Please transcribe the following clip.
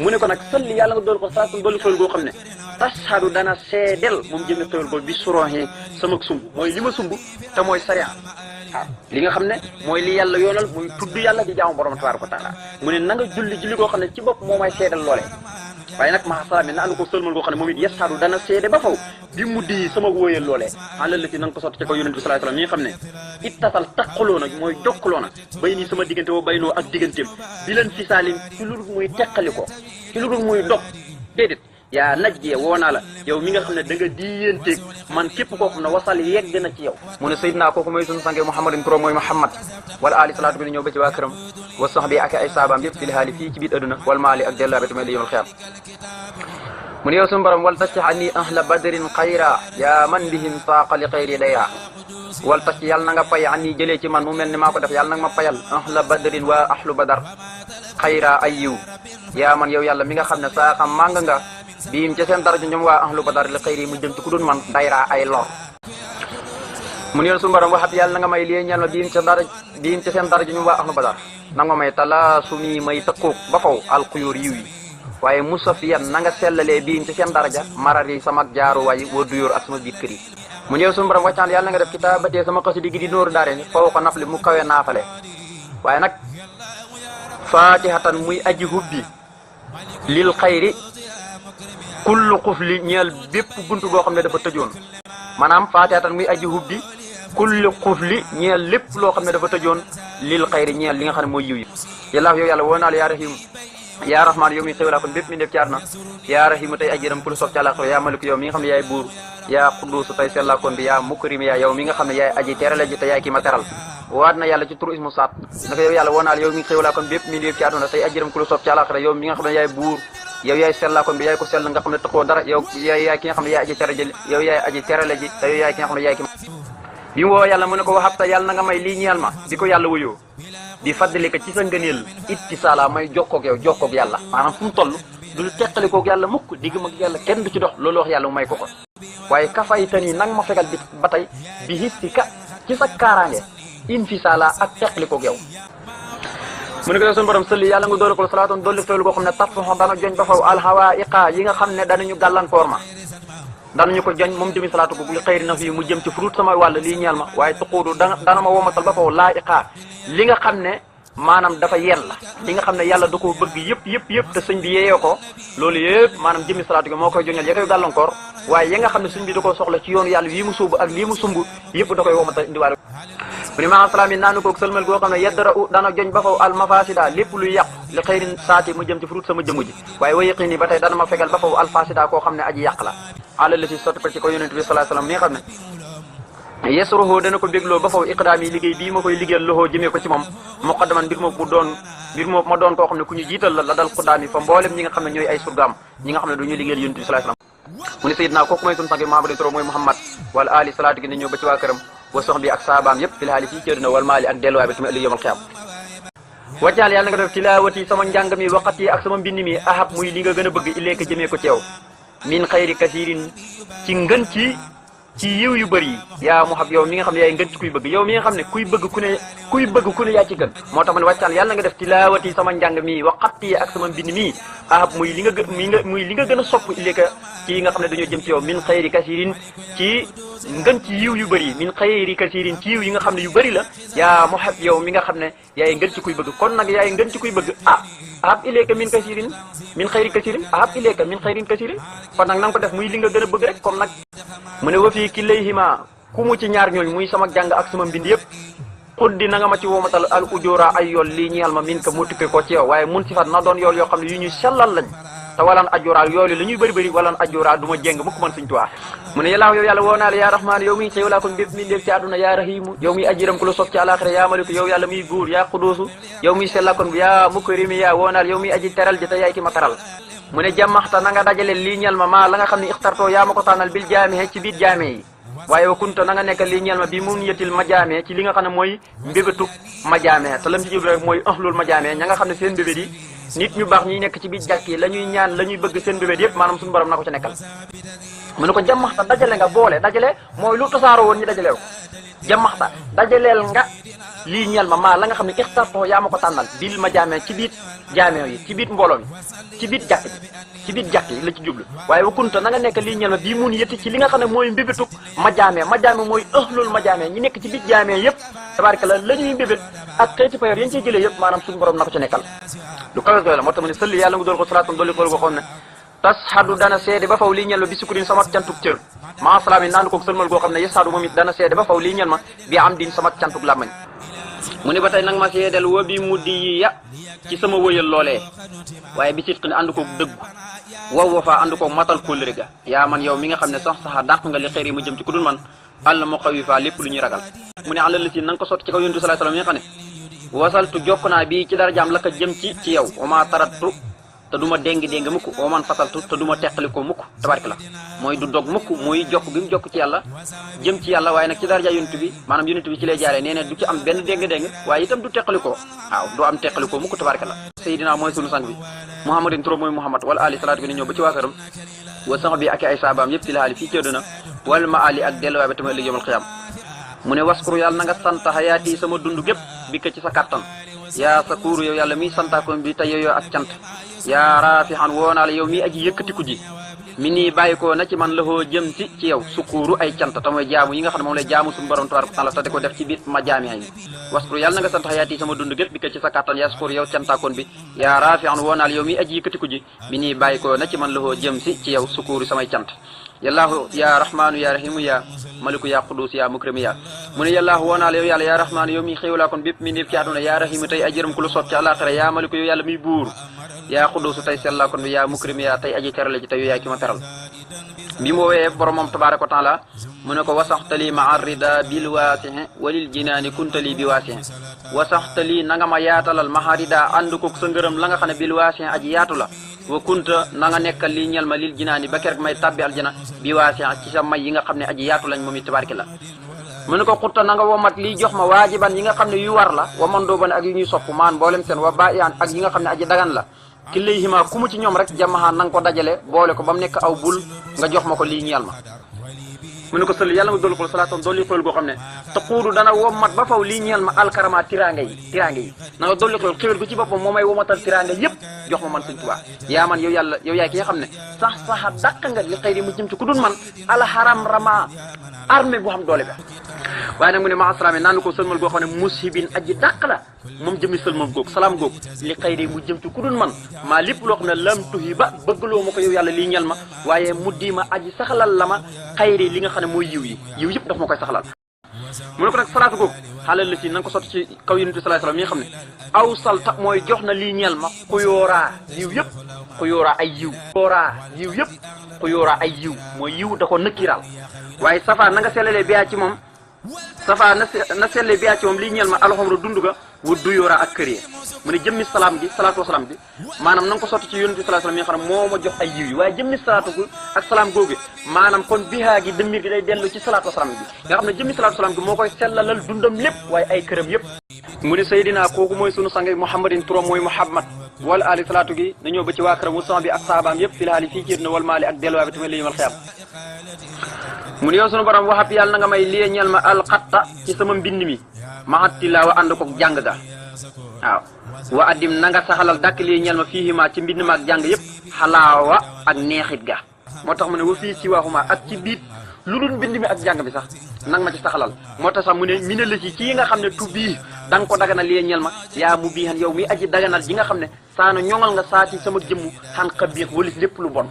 mu ne ko nag salli yàlla nga dool ko saa doolu xéwal goo xam ne tashhadu dana seedel moom jëme xéwal goo bi suroxee sama sumb mooy li ma sumb te mooy sariya waaw li nga xam ne mooy li yàlla yoonal muy tudd yàlla di jaamu borom tabaaraka wa taala mu ne na nga julli goo xam ne ci bopp moo may seedal loolee waaye nag maa salaam na ànd ko sëlmal goo xam ne moom it yasadu dana seede ba faw bi mu di sama wóoyal loolee alal la ci na nga ko sotti ci kaw yonent bi sallallahu alayhi wasallam mi nga xam ne ittasal taqaloo na mooy jokkaloo na bay nii sama diggante woo baynoo ak digganteem bi leen fi saalim ci lu dul muy teqali ko ci lu dul muy dog déedéet yaa najjee woo naa la yow mi nga xam ne da nga diyanteeg man képp koo xam ne wasal yegg na ci yow mu ne Seydina kooku mooy sunu sange Muhammadin turam mooy Muhammad wala ali salaatu bi ñëw ba ci waa këram wa sahbi ak ay saabaam yëpp fil haali fii ci biir adduna wal maali ak delloo bi tamit li yomal xiyam mu ne yow sunu borom wal tacci ani ahla badrin xayra yaa man bihim saaqa li xayri dayra wal tacci yàlla na nga pay ani jëlee ci man mu mel ni maa ko def yàlla nag ma payal ahla badrin waa ahlu badar xayra ay yiw yaa man yow yàlla mi nga xam ne saaqa màng nga biim ca seen daraja ñoom waa ahlu badar li xayri mu jëm ci ku dul man dayra ay lor mu ne yow sunu borom waxat yàlla na nga may lii ñeel ma biim ca seen daraja ñoom waa ahlu badar na nga may talaa su mi may tëkkoog ba faw alxuyóor yiw yi waaye musafiyan na nga sellalee biim ci seen daraja marar yi sama jaaru waay wa duyóor ak sama biit kër yi mu ñëw suñu borom wàccaan yàlla nga def kitaabatee sama xasida gi di nóoru daare ni faw ko nafli mu kawe naafale waaye nag fatihatan muy aji hubbi lil xayri kullu xufli ñeel bépp buntu boo xam ne dafa tëjoon maanaam fatihatan muy aji hubbi kullu xufli ñeel lépp loo xam ne dafa tëjoon lil xayri ñeel li nga xam ne mooy yiw yi yàlla yow yàlla woo naa la yaa rahim yaa rahmaan yow mi xéwalaa kon bépp mi def caar na yaa rahimu tey ajiram ku lu soob ci àllaaxira yaa maliku yow mi nga xam ne yaay buur yaa quddus tey sellaa kon bi yaa mukrim yaa yow mi nga xam ne yaay aji terale ji te yaay ki ma teral waat na yàlla ci turu ismu saat naka yow yàlla woo naa la yow mi xéwalaa kon bépp mi def ci àdduna tey ajiram ku lu soob ci àllaaxira yow mi nga xam ne yaay buur yow yaay sellaa kon bi yaay ko sell nga xam ne taxoo dara yow yaay ki nga xam ne yaay aji tere ji yow yaay aji terale ji te yow yaay ki nga xam ne yaay ki bi mu woo yàlla mu ne ko waxabta yàlla na nga may lii ñeel ma di ko yàlla wuyoo di fàddali ko ci sa ngëneel ittisaala may jokkoog yow jokkoog yàlla maanaam fu mu toll du teqalikoog yàlla mukk digg mag yàlla kenn du ci dox loolu wax yàlla mu may ko ko waaye kafay tan yi nang ma fegal bi ba tey bi histika ci sa kaaraange infisaala ak teqalikoog yow mu ne ko suñu borom sëlli yàlla nga doole ko salaatoon dolli xewlu koo xam ne tarfaxo dana joñ ba faw alhawa iqa yi nga xam ne danañu gàllankoor ma danañu ko joñ moom jëmi salaatu ko li xëyri na fii mu jëm ci fruit sama wàll lii ñeel ma waaye tuquudu dana ma womatal ba faw laa iqaa li nga xam ne maanaam dafa yell la li nga xam ne yàlla da koo bëgg yëpp te sëñ bi yeeyoo ko loolu yëpp maanaam jëmi salaatu gi moo koy joñal ya koy gàllankoor waaye ya nga xam ne sëñ bi da koo soxla ci yoonu yàlla wii mu suubu ak lii mu sumb yëpp da koy womatal indiwaale mu ni maa salaam yi naanu koog sëlmal goo xam ne yeddara u dana joñ ba faw al mafasida lépp luy yàqu li xëyrin saati mu jëm ci fruit sama jëmu ji waaye wa yëqi ni ba tey dana ma fegal ba faw al fasida koo xam ne aji yàq la àla la si sotti ko ci ko yonent bi sallallahu alayhi wasallam mi nga xam ne yesruhu dana ko bégloo ba faw iqdaam yi liggéey bii ma koy liggéeyal loxoo jëmee ko ci moom muqaddaman mbir ma doon koo xam ne ku ñu jiital la dal xuddaam yi fa mboolem ñi nga xam ne ñooy ay surgaam ñi nga xam ne du ñu liggéeyal yonent bi sallallahu alayhi wasallam mu ne sayidna kooku mooy sunu sang Muhammad toro mooy Muhammad wala ali salaatu gi ne ñëw ba ci waa këram wa sox bi ak saabaam yëpp fil haali fii cëri na wal maali ak delluwaay bi tamit ëllëg yawmal qiyaama waccaal yàlla nga def tilaawati sama njàng mi waqat yi ak sama mbind mi ahab muy li nga gën a bëgg ileeka jëmee ko ci yow min xayri kasirin ci ngën ci yiw yu bëri yi yaa mu xam yow mi nga xam ne yaay ngën ci kuy bëgg yow mi nga xam ne kuy bëgg ku ne yaa ci gën moo tax ma ne wàccal yàlla nga def tilaawati sama njàng mi waqati ak sama mbind mi ahab muy li nga gën a sopp ileeka ci nga xam ne dañoo jëm ci yow min xayri kasirin ci ngën ci yiw yu bëri yi min xayri kasirin ci yiw yi nga xam ne yu bëri la yaa mu xam yow mi nga xam ne yaay ngën ci kuy bëgg kon nag yaay ngën ci kuy bëgg ahab ileeka min kasirin min xayri kasirin ahab ileeka min xayrin kasirin kon nag na nga ko def muy li nga gën a bëgg rek comme nag mu ne wa fii kilayhima ku mu ci ñaar ñooñu muy sama jàng ak sama mbind yëpp xuddi na nga ma ci womatal al ujura ay yool lii ñeel ma min ka mu tukke ko ci yow waaye mun sifat na doon yool yoo xam ne yu ñuy sellal lañ te walan ajura yoolu la ñuy bëri walan ajura du ma jéng mukk man suñ tuwaa mu ne yàllaaw yow yàlla woo naa la yaa rahmaan yow miy xéewlaa kon bépp mi ndéef ci àdduna yaa rahimu yow miy ajiram ku la sopp ci àlaxira yaa maliku yow yàlla muy buur yaa quduusu yow miy sellaa kon yaa mukarimi yaa woo naa la yow miy aji teral ji te yaay ki ma teral mu ne jàmmaxta na nga dajale lii ñeel ma maa la nga xam ne ixtartoo yaa ma ko tànnal bil jaamee ci biir jaamee yi waaye wa kunta na nga nekk lii ñeel ma bi mun yetil ma jaamee ci li nga xam ne mooy mbébétu ma jaamee te lam ci jublu rek mooy ahlul ma jaamee ña nga xam ne seen mbébét yi nit ñu baax ñi nekk ci biir jàkk yi la ñuy ñaan la ñuy bëgg seen mbébét yëpp maanaam suñu borom na ko ci nekkal mu ne ko jàmmaxta dajale nga boole dajale mooy lu tasaaroo woon ñu dajaleel ko jàmmaxta dajaleel nga lii ñeel ma maa la nga xam ne ixtartoo yaa ma ko tànnal bil ma jaamee ci biir jaamee yi ci biir mbooloo mi ci biir jàkk yi la ci jublu waaye wa kunta na nga nekk lii ñeel ma bii mun yëtti ci li nga xam ne mooy mbébétuk ma jaamee mooy loolu ma jaamee ñi nekk ci biir jaamee yëpp tabaaraka la ñuy mbébét ak xeeti payoor yañ ciy jëlee yëpp maanaam suñu borom na ko ci nekkal lu kawe koy la moo tax mu ne sëlli yàlla nga dool ko salaatan dolli ko xam ne tashadu dana seede ba faw lii ñeel ma bi sukkurin sama cantuk cër maa salaam yi naan ko sëlmal goo xam ne yasadu moom it dana seede ba faw lii ñeel ma bi am din sama cantuk làmmañ mu ne ba tey nag ma seedel wa bi muddi yi ya ci sama wëyal loolee waaye bi sit ne ànd ko dëgg wa faa ànd ko matal kóllëre ga yaa man yow mi nga xam ne sax dàq nga li xeer yi mu jëm ci ku dul man àll moo xaw yi faa lépp lu ñuy ragal mu ne àlal si na nga ko sotti ci kaw yonent bi sallallahu alayhi wasallam mi nga xam ne wasaltu jokk naa bii ci darajaam la ko jëm ci yow wama tarattu te du ma déng mukk waman fasaltu te du ma teqalikoo mukk tabaraka la mooy du dog mukk mooy jokk gi mu jokk ci yàlla jëm ci yàlla waaye nag ci daraja yonent bi maanaam yonent bi ci lay jaaree nee ne du ci am benn déng waaye itam du teqalikoo waaw du am teqalikoo mukk tabaraka la Seydina mooy sunu sang bi Muhammadin turam mooy Muhammad wala ali salaatu bi ne ñëw ba ci waa këram wa sax bi ak ay saabaam yëpp ci la ali fii ci àddina wala ma ali ak delluwaay ba tamit ëllëg yawmal qiyaam mu ne waskuru yàlla na nga sant xayaati sama dund gépp bi ko ci sa kattan yaa sa kuuru yow yàlla miy santaakoon bi te yoyoo ak cant yaa raafixan woonaa la yow miy aji yëkkatiku ji mi nii bàyyi ko na ci man laxoo jëm ci yow sukuuru ay cant te mooy jaamu yi nga xam ne moom lay jaamu suñu borom tabaaraka taala te di ko def ci biir ma jaami yi waskuru yàlla na nga sant xayaati sama dund gépp bi ko ci sa kattan yaa sukuuru yow cantaakoon bi yaa raafixan woonaa la yow miy aji yëkkatiku ji mi nii bàyyi ko na ci man laxoo jëm ci yow sukuuru samay cant yallaahu yaa rahmaanu yaa rahimu yaa maliku yaa quddus yaa mukramu yaa mu ne yallaahu woonaa la yow yàlla yaa rahmaanu yow miy xéewlaa kon bépp mi ndéef ci àdduna yaa rahimu tey ajërëm ku la soob ci àllaaxira yaa maliku yow yàlla miy buur yaa quddus tey sellaa kon bi yaa mukramu yaa tey aji terale ji tey yow yaa ki ma teral bi mu woowee boromam tabaaraka wa taala mu ne ko wasaxtali maa rida bil waasihi walil jinaani kuntali bi waasihi wasaxtali na nga ma yaatalal maa rida ànd koog sa ngërëm la nga xam ne bil waasihi aji yaatu la wa kunta na nga nekkal lii ñel ma lil jinaani ba keroog may tabbi aljana bi waasihi ci sa may yi nga xam ne aji yaatu lañ moom it tabaaraka la mu ne ko xutta na nga womat lii jox ma waajiban yi nga xam ne yu war la wa man dooban ak yu ñuy sopp maan mboolem seen wa ba iyaan ak yi nga xam ne aji dagan la ki lay xima ku mu ci ñoom rek jamaxaan na nga ko dajale boole ko ba mu nekk aw bul nga jox ma ko lii ñeel ma mu ne ko sël yàlla nga dolli ko salaatoon dolli xool goo xam ne te xuudu dana womat ba faw lii ñeel ma alkarama tiraanga yi na nga dolli xool xéwal gu ci boppam moo may womatal tiraanga yëpp jox ma man Sëñ Tuubaa yaa man yow yàlla yow yaay ki nga xam ne sax dàq nga li xëy di mu jëm ci ku dul man alxaram rama armée bu xam doole ba waaye nag mu ne ma asalaam naan ko sëlmal goo xam ne mushibin aji dàq la moom jëmi sëlmal goog salaam goog li xëy di mu jëm ci ku dul man maa lépp loo xam ne lam tuhi ba bëggloo ma ko yow yàlla lii ñel ma waaye mu di ma aji saxalal la ma xayri li nga xam ne mooy yiw yëpp daf ma koy saxalal mu ne ko nag salaatu goog xaalal la si na nga ko sotti ci kaw yonent bi sallallahu alayhi wasallam mi nga xam ne aw salta mooy jox na lii ñel ma xuyóoraa yiw yëpp xuyóoraa ay yiw mooy yiw da ko nëkkiraal waaye safa na nga sellalee biyaa ci moom safa na selle biyaa ci moom lii ñeel ma alxamra dund ga wu duyóora ak kër yi mu ne jëmmi salaam gi salaatu wasalaam gi maanaam na nga ko sotti ci yonent bi sallallahu alayhi wasallam mi nga xam ne moo ma jox ay yiw yi waaye jëmmi salaatu gi ak salaam googu maanaam kon bihaa gi dëmmir gi day dellu ci salaatu wasalaam gi nga xam ne jëmmi salaatu wasalaam gi moo koy sellalal dundam lépp waaye ay këram yëpp mu ne Seydina kooku mooy sunu sang Muhammadin turam mooy Muhammad wala ali salaatu gi dañoo ba ci waa këram wusan bi ak saabaam yëpp fi laali fii ci na wal maali ak delluwaay bi tamit li mal xiyam mu ne yow sunu borom waxab yàlla na nga may lii ñeel ma alxatta ci sama mbind mi maxat tilaawa ànd ko jàng ga waaw wa addim na nga saxalal dàkk lii ñeel ma fiihima ci mbind ma ak jàng yëpp xalaawa ak neexit ga moo tax mu ne wa fii si waaxuma ak ci biit lu dul mbind mi ak jàng bi sax nang ma ci saxalal moo tax sax mu ne mi ne la ci yi nga xam ne tubbii da nga ko daganal lii ñeel ma yaa mu bii xan yow mi aji daganal ji nga xam ne saana ñoŋal nga saa ci sama jëmmu xan xabiix walis lépp lu bon